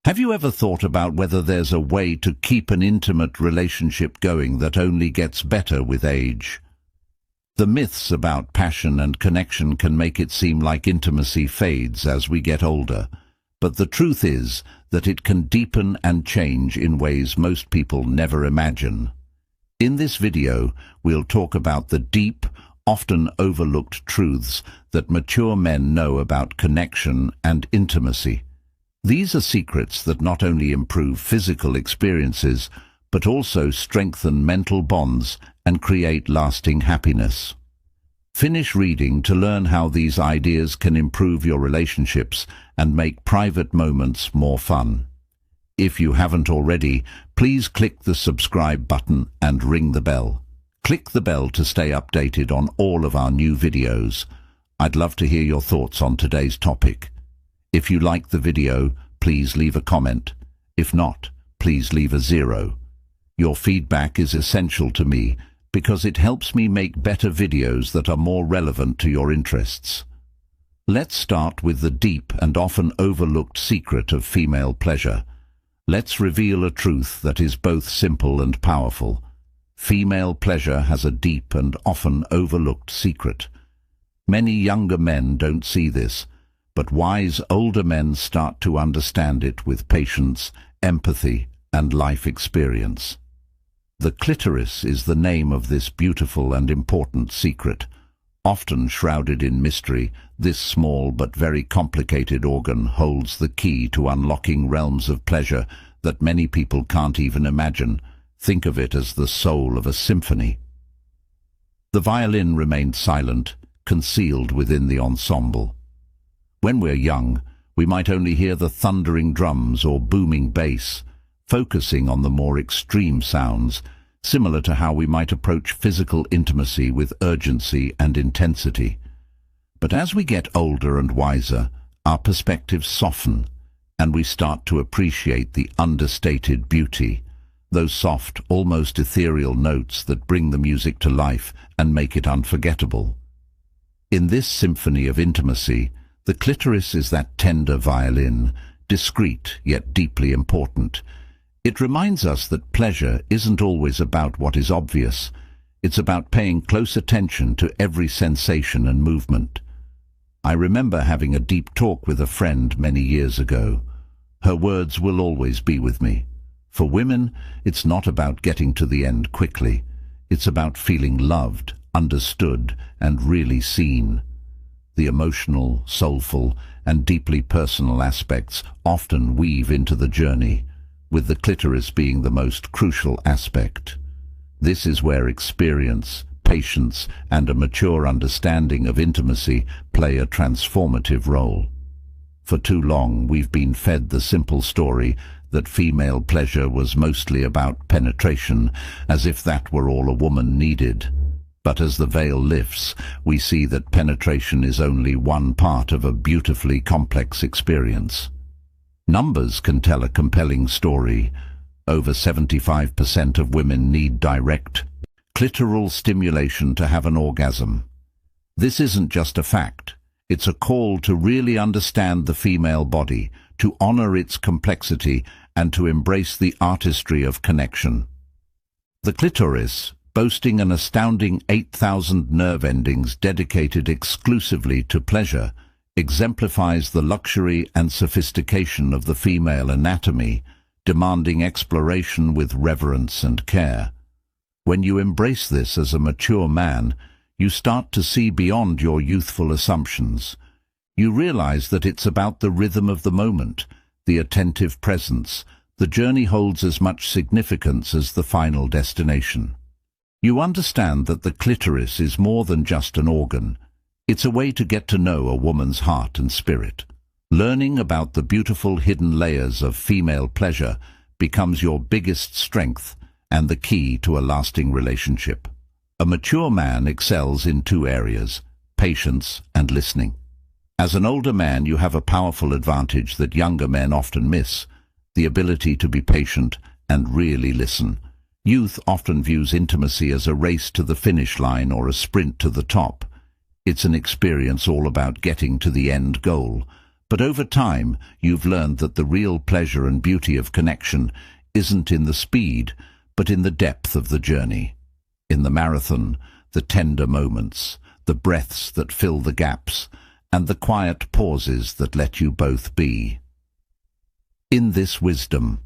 Have you ever thought about whether there's a way to keep an intimate relationship going that only gets better with age? The myths about passion and connection can make it seem like intimacy fades as we get older, but the truth is that it can deepen and change in ways most people never imagine. In this video, we'll talk about the deep, often overlooked truths that mature men know about connection and intimacy. These are secrets that not only improve physical experiences, but also strengthen mental bonds and create lasting happiness. Finish reading to learn how these ideas can improve your relationships and make private moments more fun. If you haven't already, please click the subscribe button and ring the bell. Click the bell to stay updated on all of our new videos. I'd love to hear your thoughts on today's topic. If you like the video, please leave a comment. If not, please leave a 0. Your feedback is essential to me because it helps me make better videos that are more relevant to your interests. Let's start with the deep and often overlooked secret of female pleasure. Let's reveal a truth that is both simple and powerful. Female pleasure has a deep and often overlooked secret. Many younger men don't see this, but wise older men start to understand it with patience, empathy, and life experience. The clitoris is the name of this beautiful and important secret. Often shrouded in mystery, this small but very complicated organ holds the key to unlocking realms of pleasure that many people can't even imagine. Think of it as the soul of a symphony. The violin remained silent, concealed within the ensemble. When we're young, we might only hear the thundering drums or booming bass, focusing on the more extreme sounds, similar to how we might approach physical intimacy with urgency and intensity. But as we get older and wiser, our perspectives soften, and we start to appreciate the understated beauty, those soft, almost ethereal notes that bring the music to life and make it unforgettable. In this symphony of intimacy, the clitoris is that tender violin, discreet yet deeply important. It reminds us that pleasure isn't always about what is obvious. It's about paying close attention to every sensation and movement. I remember having a deep talk with a friend many years ago. Her words will always be with me. For women, it's not about getting to the end quickly. It's about feeling loved, understood, and really seen. The emotional, soulful, and deeply personal aspects often weave into the journey, with the clitoris being the most crucial aspect. This is where experience, patience, and a mature understanding of intimacy play a transformative role. For too long, we've been fed the simple story that female pleasure was mostly about penetration, as if that were all a woman needed. But as the veil lifts, we see that penetration is only one part of a beautifully complex experience. Numbers can tell a compelling story. Over 75% of women need direct, clitoral stimulation to have an orgasm. This isn't just a fact. It's a call to really understand the female body, to honor its complexity, and to embrace the artistry of connection. The clitoris, boasting an astounding 8,000 nerve endings dedicated exclusively to pleasure, exemplifies the luxury and sophistication of the female anatomy, demanding exploration with reverence and care. When you embrace this as a mature man, you start to see beyond your youthful assumptions. You realize that it's about the rhythm of the moment, the attentive presence. The journey holds as much significance as the final destination. You understand that the clitoris is more than just an organ. It's a way to get to know a woman's heart and spirit. Learning about the beautiful hidden layers of female pleasure becomes your biggest strength and the key to a lasting relationship. A mature man excels in 2 areas: patience and listening. As an older man, you have a powerful advantage that younger men often miss: the ability to be patient and really listen. Youth often views intimacy as a race to the finish line or a sprint to the top. It's an experience all about getting to the end goal. But over time, you've learned that the real pleasure and beauty of connection isn't in the speed, but in the depth of the journey. In the marathon, the tender moments, the breaths that fill the gaps, and the quiet pauses that let you both be. In this wisdom,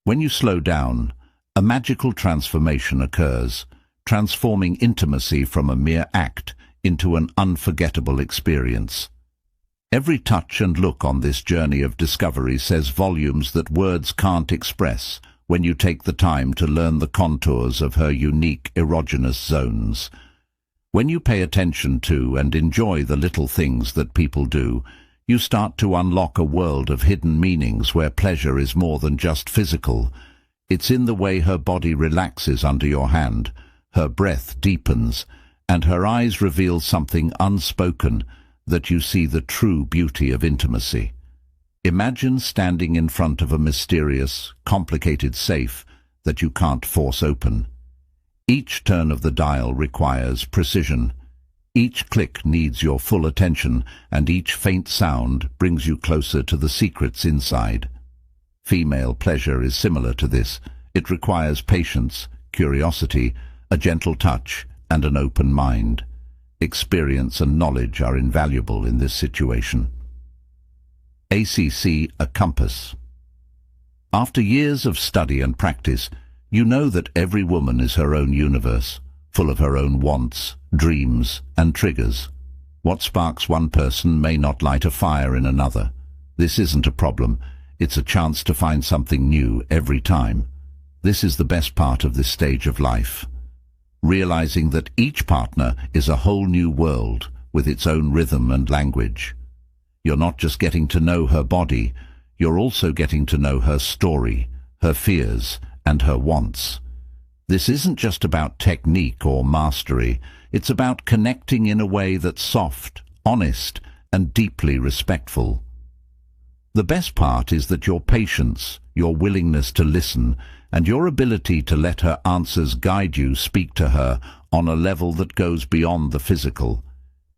when you slow down, a magical transformation occurs, transforming intimacy from a mere act into an unforgettable experience. Every touch and look on this journey of discovery says volumes that words can't express when you take the time to learn the contours of her unique erogenous zones. When you pay attention to and enjoy the little things that people do, you start to unlock a world of hidden meanings where pleasure is more than just physical. It's in the way her body relaxes under your hand, her breath deepens, and her eyes reveal something unspoken that you see the true beauty of intimacy. Imagine standing in front of a mysterious, complicated safe that you can't force open. Each turn of the dial requires precision. Each click needs your full attention, and each faint sound brings you closer to the secrets inside. Female pleasure is similar to this. It requires patience, curiosity, a gentle touch, and an open mind. Experience and knowledge are invaluable in this situation. ACC, a compass. After years of study and practice, you know that every woman is her own universe, full of her own wants, dreams, and triggers. What sparks one person may not light a fire in another. This isn't a problem. It's a chance to find something new every time. This is the best part of this stage of life. Realizing that each partner is a whole new world with its own rhythm and language. You're not just getting to know her body, you're also getting to know her story, her fears, and her wants. This isn't just about technique or mastery, it's about connecting in a way that's soft, honest, and deeply respectful. The best part is that your patience, your willingness to listen, and your ability to let her answers guide you speak to her on a level that goes beyond the physical.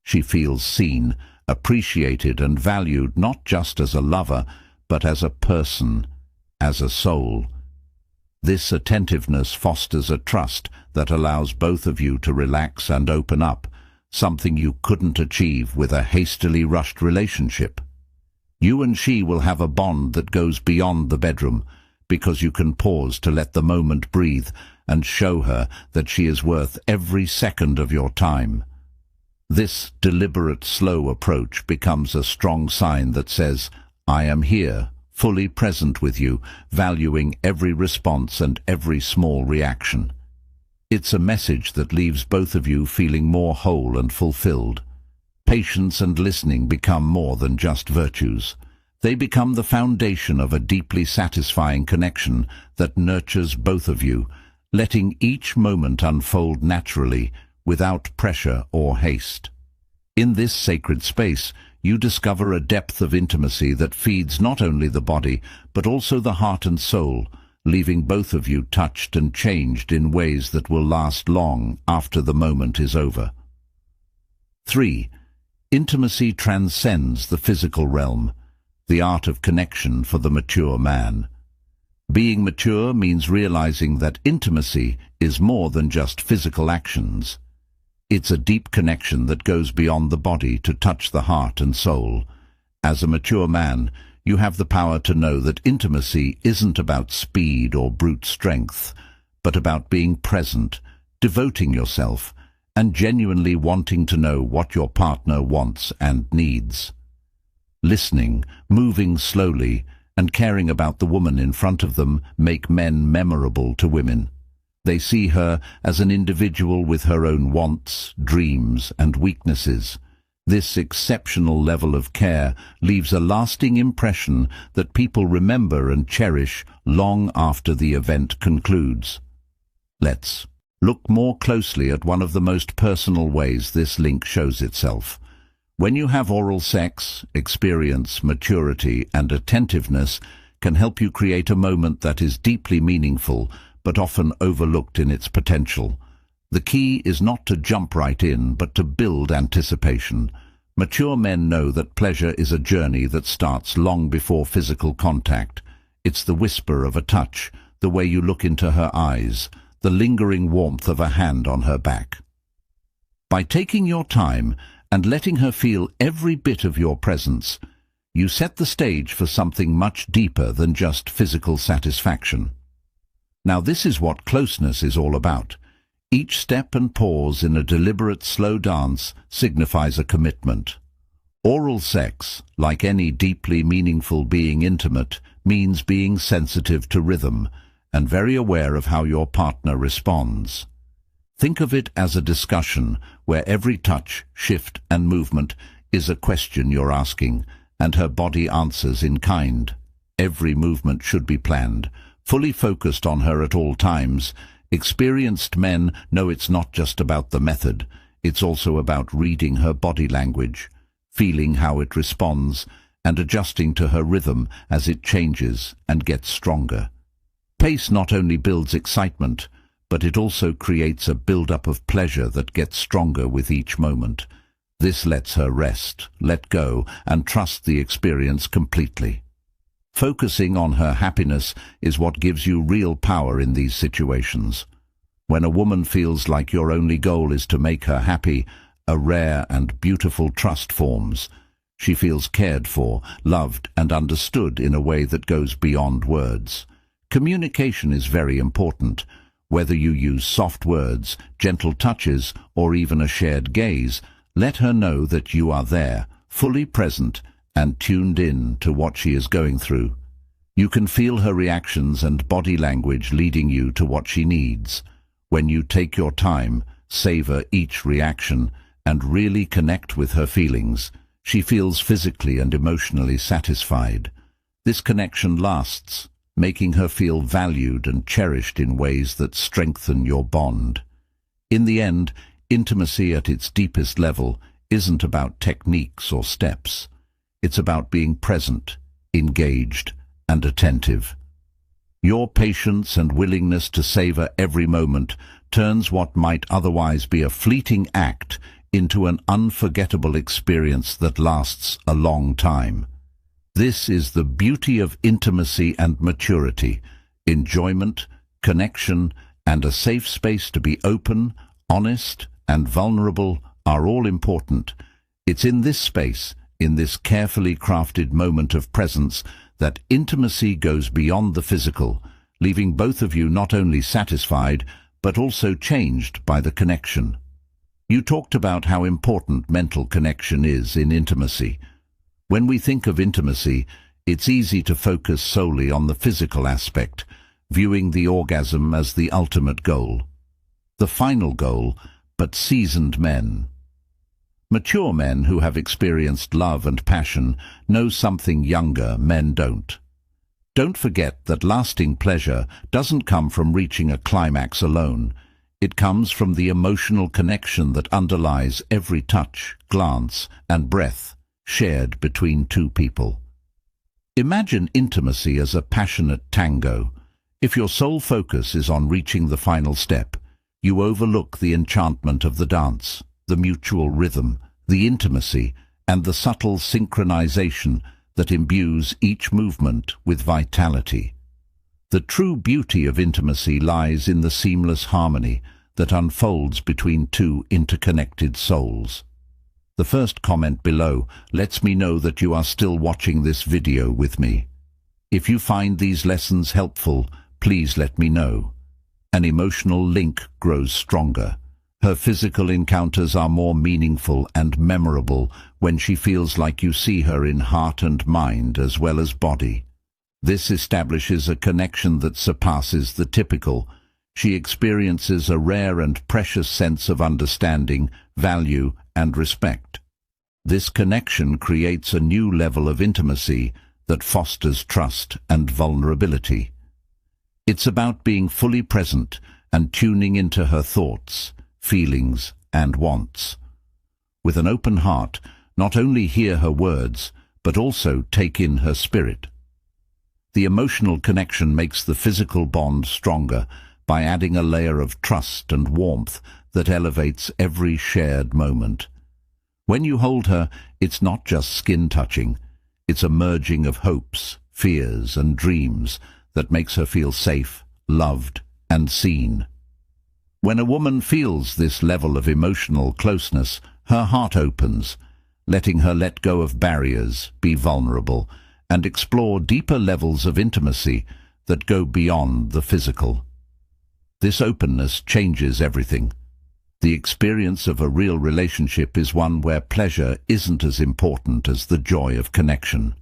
She feels seen, appreciated and valued not just as a lover, but as a person, as a soul. This attentiveness fosters a trust that allows both of you to relax and open up, something you couldn't achieve with a hastily rushed relationship. You and she will have a bond that goes beyond the bedroom, because you can pause to let the moment breathe and show her that she is worth every second of your time. This deliberate, slow approach becomes a strong sign that says, I am here, fully present with you, valuing every response and every small reaction. It's a message that leaves both of you feeling more whole and fulfilled. Patience and listening become more than just virtues. They become the foundation of a deeply satisfying connection that nurtures both of you, letting each moment unfold naturally, without pressure or haste. In this sacred space, you discover a depth of intimacy that feeds not only the body, but also the heart and soul, leaving both of you touched and changed in ways that will last long after the moment is over. 3. Intimacy transcends the physical realm, the art of connection for the mature man. Being mature means realizing that intimacy is more than just physical actions. It's a deep connection that goes beyond the body to touch the heart and soul. As a mature man, you have the power to know that intimacy isn't about speed or brute strength, but about being present, devoting yourself, and genuinely wanting to know what your partner wants and needs. Listening, moving slowly, and caring about the woman in front of them make men memorable to women. They see her as an individual with her own wants, dreams, and weaknesses. This exceptional level of care leaves a lasting impression that people remember and cherish long after the event concludes. Let's look more closely at one of the most personal ways this link shows itself. When you have oral sex, experience, maturity, and attentiveness can help you create a moment that is deeply meaningful, but often overlooked in its potential. The key is not to jump right in, but to build anticipation. Mature men know that pleasure is a journey that starts long before physical contact. It's the whisper of a touch, the way you look into her eyes, the lingering warmth of a hand on her back. By taking your time and letting her feel every bit of your presence, you set the stage for something much deeper than just physical satisfaction. Now this is what closeness is all about. Each step and pause in a deliberate slow dance signifies a commitment. Oral sex, like any deeply meaningful being intimate, means being sensitive to rhythm and very aware of how your partner responds. Think of it as a discussion where every touch, shift and movement is a question you're asking, and her body answers in kind. Every movement should be planned, fully focused on her at all times. Experienced men know it's not just about the method, it's also about reading her body language, feeling how it responds, and adjusting to her rhythm as it changes and gets stronger. Pace not only builds excitement, but it also creates a build-up of pleasure that gets stronger with each moment. This lets her rest, let go, and trust the experience completely. Focusing on her happiness is what gives you real power in these situations. When a woman feels like your only goal is to make her happy, a rare and beautiful trust forms. She feels cared for, loved, and understood in a way that goes beyond words. Communication is very important. Whether you use soft words, gentle touches, or even a shared gaze, let her know that you are there, fully present, and tuned in to what she is going through. You can feel her reactions and body language leading you to what she needs. When you take your time, savor each reaction, and really connect with her feelings, she feels physically and emotionally satisfied. This connection lasts, making her feel valued and cherished in ways that strengthen your bond. In the end, intimacy at its deepest level isn't about techniques or steps. It's about being present, engaged, and attentive. Your patience and willingness to savor every moment turns what might otherwise be a fleeting act into an unforgettable experience that lasts a long time. This is the beauty of intimacy and maturity. Enjoyment, connection, and a safe space to be open, honest, and vulnerable are all important. It's in this space, in this carefully crafted moment of presence, that intimacy goes beyond the physical, leaving both of you not only satisfied, but also changed by the connection. You talked about how important mental connection is in intimacy. When we think of intimacy, it's easy to focus solely on the physical aspect, viewing the orgasm as the ultimate goal. The final goal, but seasoned men. Mature men who have experienced love and passion know something younger men don't. Don't forget that lasting pleasure doesn't come from reaching a climax alone. It comes from the emotional connection that underlies every touch, glance, and breath shared between two people. Imagine intimacy as a passionate tango. If your sole focus is on reaching the final step, you overlook the enchantment of the dance, the mutual rhythm, the intimacy, and the subtle synchronization that imbues each movement with vitality. The true beauty of intimacy lies in the seamless harmony that unfolds between two interconnected souls. The first comment below lets me know that you are still watching this video with me. If you find these lessons helpful, please let me know. An emotional link grows stronger. Her physical encounters are more meaningful and memorable when she feels like you see her in heart and mind as well as body. This establishes a connection that surpasses the typical. She experiences a rare and precious sense of understanding, value, and respect. This connection creates a new level of intimacy that fosters trust and vulnerability. It's about being fully present and tuning into her thoughts, feelings, and wants. With an open heart, not only hear her words, but also take in her spirit. The emotional connection makes the physical bond stronger by adding a layer of trust and warmth that elevates every shared moment. When you hold her, it's not just skin touching. It's a merging of hopes, fears, and dreams that makes her feel safe, loved, and seen. When a woman feels this level of emotional closeness, her heart opens, letting her let go of barriers, be vulnerable, and explore deeper levels of intimacy that go beyond the physical. This openness changes everything. The experience of a real relationship is one where pleasure isn't as important as the joy of connection.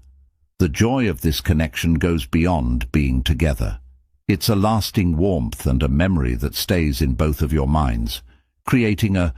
The joy of this connection goes beyond being together. It's a lasting warmth and a memory that stays in both of your minds, creating a